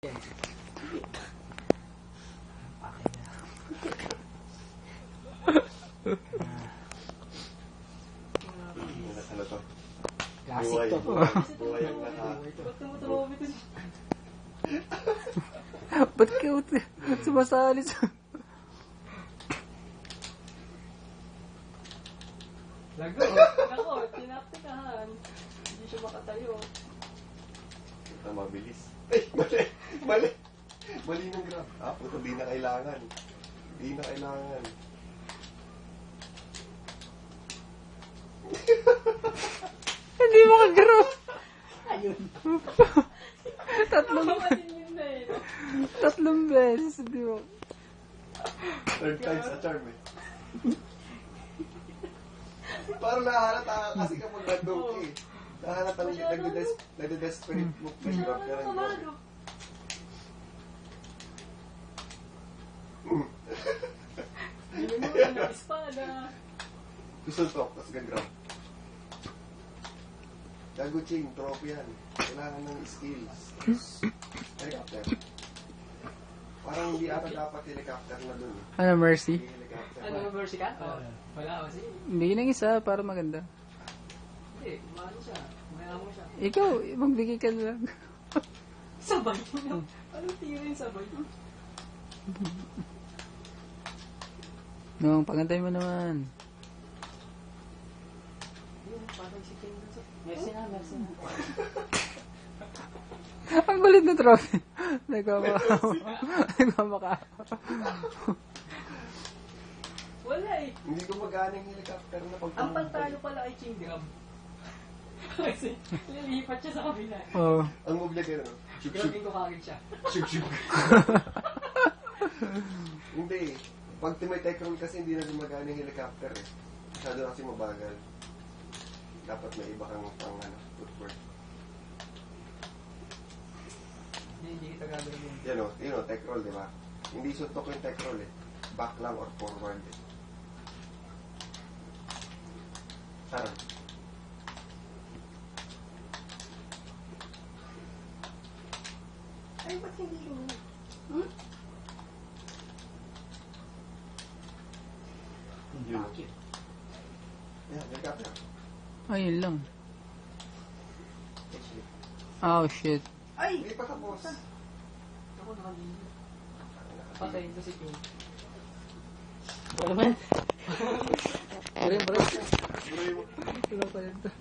Ano to? Classic to. Buhay ang naka. Ba't ka sumasali sa... Nako, tinaptikahan. Hindi siya makatayo. Ito mabilis. Ay, mali. Mali. Mali ng graph. Puto, di na kailangan. Di na kailangan. Hindi mo ka-graph. Ayun. Tatlong beses. Hindi mo. Third time's a charm eh. Parang nahahalata ka kasi kapag nandun ka eh. Nahahalata nagde-desperate mo. Nag-graph ka ng graph eh. Hindi mo na espada. Susuntok, tapos gagraph. Gago ching, trophy yan. Kailangan ng skills. Helicopter. Parang hindi ata dapat helicopter na dun. Ano, Mercy? Hindi helicopter. Ano, mercy ka? Wala kasi. Bigyan ng isa para maganda. Hindi, kumano siya. Mayamo siya. Ikaw, magbigay ka lang. Sabay mo. Anong tingin yung sabay? Nung, pagantay mo naman. Yun, parang si King dun sa... Mercy na. Ang kulit na trophy. Nagmamakaw. Wala eh. Hindi ko magana yung helicopter na pag Ang pantalo pala ay King Grab. Kasi lilipat siya sa kabila. Oo. Ang move niya gano'n. Shuk shuk. Grabing ko kagad siya. Shuk shuk. Hindi. Pag tumitake roll kasi hindi na gumagana yung helicopter eh. Masyado kasi mabagal. Dapat may iba kang pang footwork. Hindi kita gagawin. Yun o, tech roll, di ba? Hindi suntok yung tech roll eh. Back lang or forward eh. Sarang. Ay, ba't hindi yun? Yun. Yan, helicopter. Ayun lang. Oh, shit. Ay! Hindi pa tapos. Ako nakalimutan. Patayin ko si King. Wala man. Bro. Bro, Wala pa yun to.